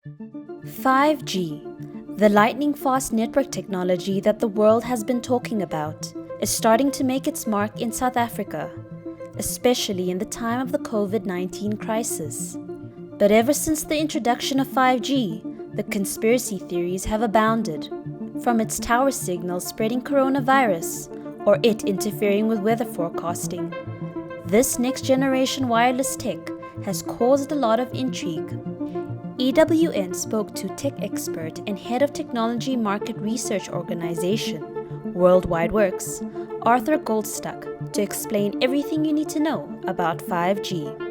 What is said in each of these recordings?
5G, the lightning-fast network technology that the world has been talking about, is starting to make its mark in South Africa, especially in the time of the COVID-19 crisis. But ever since the introduction of 5G, the conspiracy theories have abounded, from its tower signals spreading coronavirus, or it interfering with weather forecasting. This next-generation wireless tech has caused a lot of intrigue. EWN spoke to tech expert and head of technology market research organization, Worldwide Works, Arthur Goldstuck, to explain everything you need to know about 5G.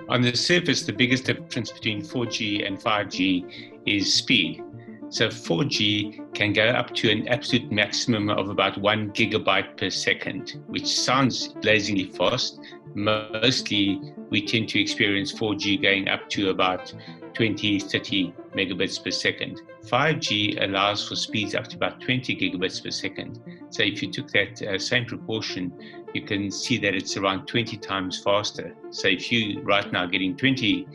On the surface, the biggest difference between 4G and 5G is speed. So 4G can go up to an absolute maximum of about 1 gigabyte per second, which sounds blazingly fast. Mostly, we tend to experience 4G going up to about 20, 30 megabits per second. 5G allows for speeds up to about 20 gigabits per second. So if you took that same proportion, you can see that it's around 20 times faster. So if you right now getting 20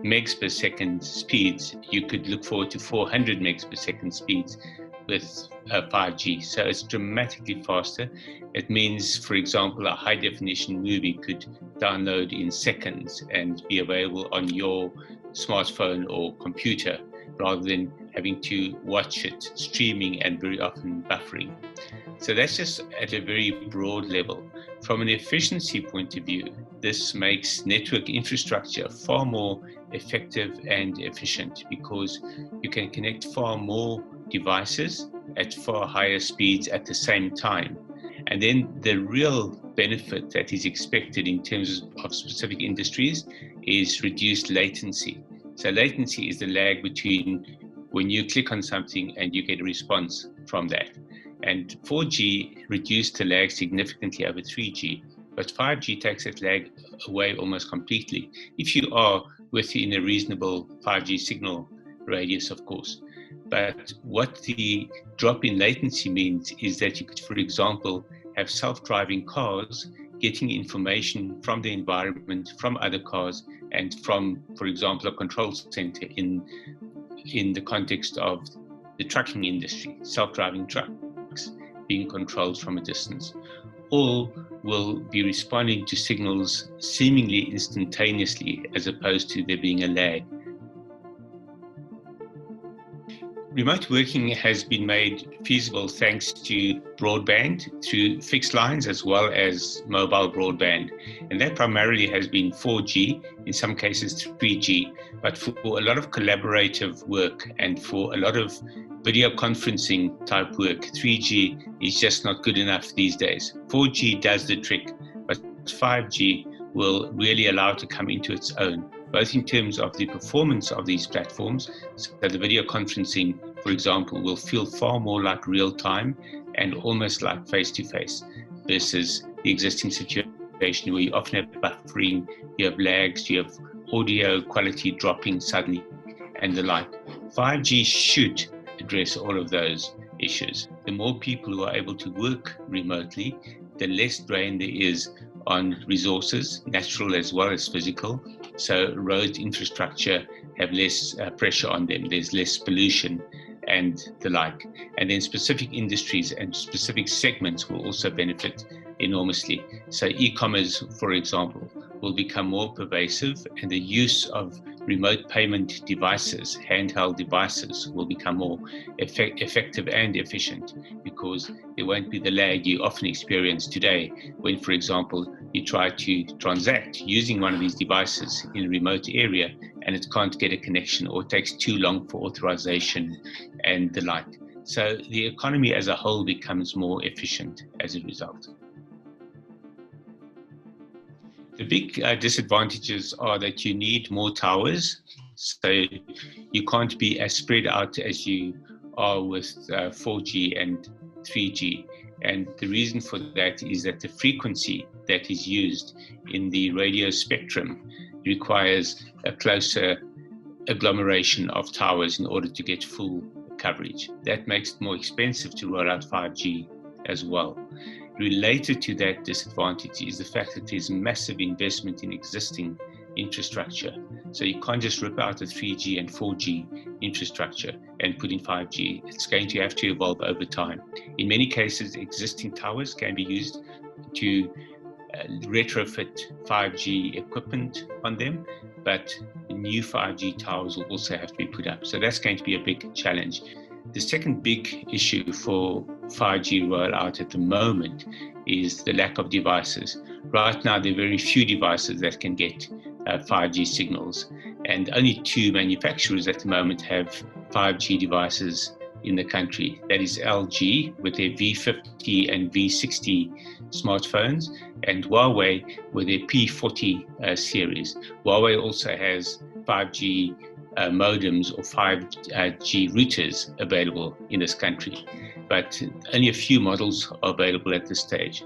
megs per second speeds, you could look forward to 400 megs per second speeds with 5G. So it's dramatically faster. It means, for example, a high definition movie could download in seconds and be available on your smartphone or computer, rather than having to watch it streaming and very often buffering. So that's just at a very broad level. From an efficiency point of view, this makes network infrastructure far more effective and efficient, because you can connect far more devices at far higher speeds at the same time. And then the real benefit that is expected in terms of specific industries is reduced latency. So latency is the lag between when you click on something and you get a response from that. And 4G reduced the lag significantly over 3G, but 5G takes that lag away almost completely, if you are within a reasonable 5G signal radius, of course. But what the drop in latency means is that you could, for example, have self-driving cars getting information from the environment, from other cars, and from, for example, a control center in the context of the trucking industry, self-driving trucks being controlled from a distance. All will be responding to signals seemingly instantaneously, as opposed to there being a lag. Remote working has been made feasible thanks to broadband through fixed lines as well as mobile broadband. And that primarily has been 4G, in some cases 3G, but for a lot of collaborative work and for a lot of video conferencing type work, 3G is just not good enough these days. 4G does the trick, but 5G will really allow it to come into its own, both in terms of the performance of these platforms. So the video conferencing, for example, will feel far more like real time and almost like face-to-face, versus the existing situation where you often have buffering, you have lags, you have audio quality dropping suddenly, and the like. 5G should address all of those issues. The more people who are able to work remotely, the less drain there is on resources, natural as well as physical. So road infrastructure have less pressure on them, there's less pollution and the like. And then specific industries and specific segments will also benefit enormously. So e-commerce, for example, will become more pervasive, and the use of remote payment devices, handheld devices, will become more effective and efficient, because there won't be the lag you often experience today when, for example, you try to transact using one of these devices in a remote area and it can't get a connection, or it takes too long for authorization and the like. So the economy as a whole becomes more efficient as a result. The big disadvantages are that you need more towers, so you can't be as spread out as you are with 4G and 3G. And the reason for that is that the frequency that is used in the radio spectrum requires a closer agglomeration of towers in order to get full coverage. That makes it more expensive to roll out 5G as well. Related to that disadvantage is the fact that there's massive investment in existing infrastructure. So you can't just rip out the 3G and 4G infrastructure and put in 5G. It's going to have to evolve over time. In many cases, existing towers can be used to retrofit 5G equipment on them, but new 5G towers will also have to be put up. So that's going to be a big challenge. The second big issue for 5G rollout at the moment is the lack of devices. Right now, there are very few devices that can get 5G signals, and only 2 manufacturers at the moment have 5G devices in the country. That is LG with their V50 and V60 smartphones, and Huawei with their P40 series. Huawei also has 5G modems or 5G routers available in this country, but only a few models are available at this stage.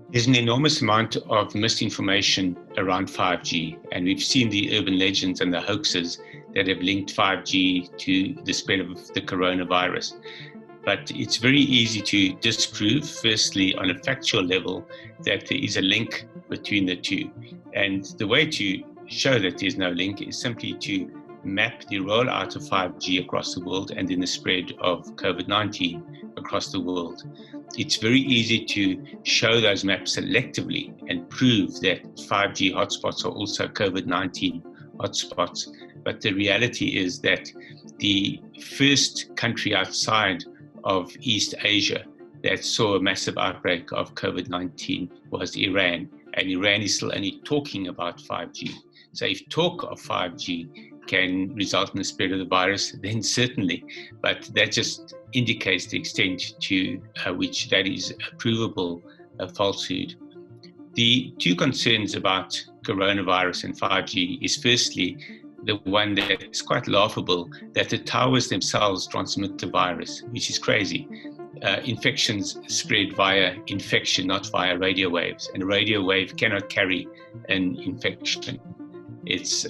There's an enormous amount of misinformation around 5G, and we've seen the urban legends and the hoaxes that have linked 5G to the spread of the coronavirus. But it's very easy to disprove, firstly, on a factual level, that there is a link between the two. And the way to show that there's no link is simply to map the rollout of 5G across the world and then the spread of COVID-19 across the world. It's very easy to show those maps selectively and prove that 5G hotspots are also COVID-19 hotspots. But the reality is that the first country outside of East Asia that saw a massive outbreak of COVID-19 was Iran. And Iran is still only talking about 5G. So if talk of 5G can result in the spread of the virus, then certainly. But that just indicates the extent to which that is a provable falsehood. The two concerns about coronavirus and 5G is firstly, the one that's quite laughable, that the towers themselves transmit the virus, which is crazy. Infections spread via infection, not via radio waves, and a radio wave cannot carry an infection. It's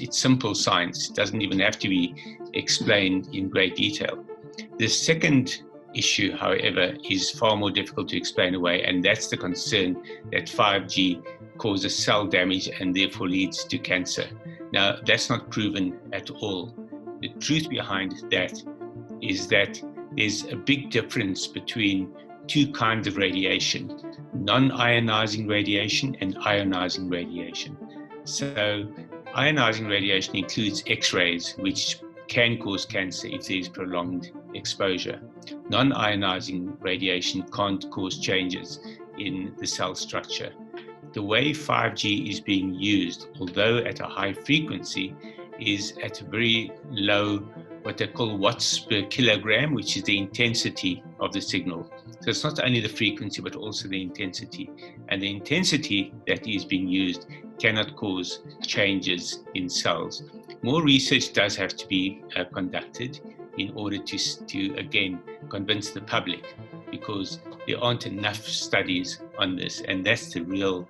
simple science. It doesn't even have to be explained in great detail. The second issue, however, is far more difficult to explain away, and that's the concern that 5G causes cell damage and therefore leads to cancer. Now, that's not proven at all. The truth behind that is that there's a big difference between two kinds of radiation, non-ionizing radiation and ionizing radiation. So ionizing radiation includes X-rays, which can cause cancer if there is prolonged exposure. Non-ionizing radiation can't cause changes in the cell structure. The way 5G is being used, although at a high frequency, is at a very low, what they call watts per kilogram, which is the intensity of the signal. So it's not only the frequency, but also the intensity. And the intensity that is being used cannot cause changes in cells. More research does have to be conducted in order to again, convince the public, because there aren't enough studies on this, and that's the real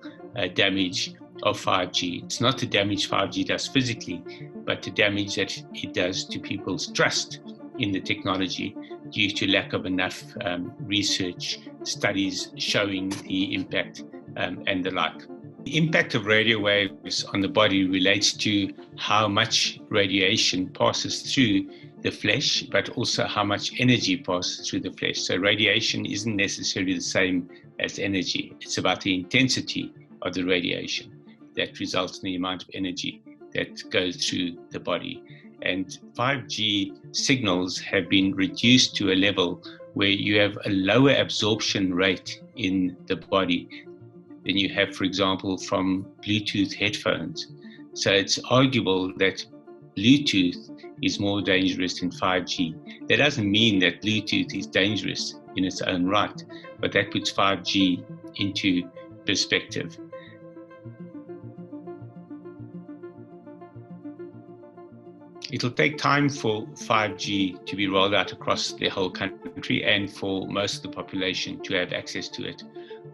damage of 5G. It's not the damage 5G does physically, but the damage that it does to people's trust in the technology due to lack of enough research studies showing the impact and the like. The impact of radio waves on the body relates to how much radiation passes through the flesh, but also how much energy passes through the flesh. So radiation isn't necessarily the same as energy. It's about the intensity of the radiation that results in the amount of energy that goes through the body. And 5G signals have been reduced to a level where you have a lower absorption rate in the body than you have, for example, from Bluetooth headphones. So it's arguable that Bluetooth is more dangerous than 5G. That doesn't mean that Bluetooth is dangerous in its own right, but that puts 5G into perspective. It'll take time for 5G to be rolled out across the whole country and for most of the population to have access to it.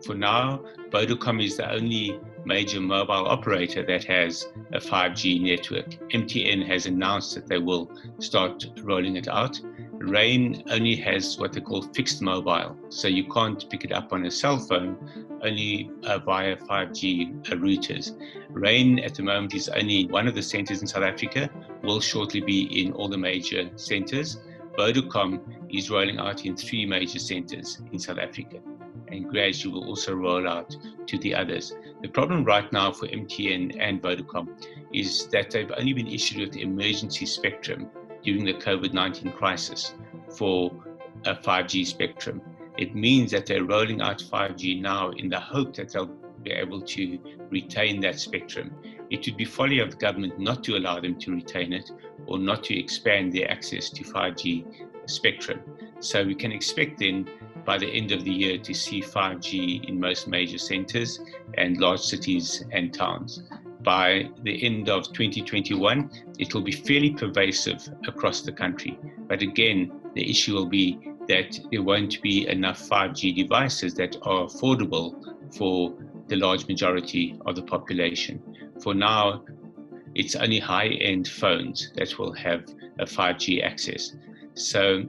For now, Vodacom is the only major mobile operator that has a 5G network. MTN has announced that they will start rolling it out, Rain only has what they call fixed mobile, so you can't pick it up on a cell phone, only via 5G routers. Rain at the moment is only in one of the centers in South Africa, will shortly be in all the major centers. Vodacom is rolling out in 3 major centers in South Africa, and gradually will also roll out to the others. The problem right now for MTN and Vodacom is that they've only been issued with emergency spectrum during the COVID-19 crisis for a 5G spectrum. It means that they're rolling out 5G now in the hope that they'll be able to retain that spectrum. It would be folly of the government not to allow them to retain it or not to expand their access to 5G spectrum. So we can expect then by the end of the year to see 5G in most major centers and large cities and towns. By the end of 2021, it will be fairly pervasive across the country. But again, the issue will be that there won't be enough 5G devices that are affordable for the large majority of the population. For now, it's only high-end phones that will have a 5G access. So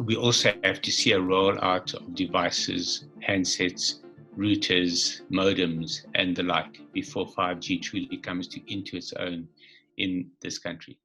we also have to see a rollout of devices, handsets, routers, modems, and the like before 5G truly comes into its own in this country.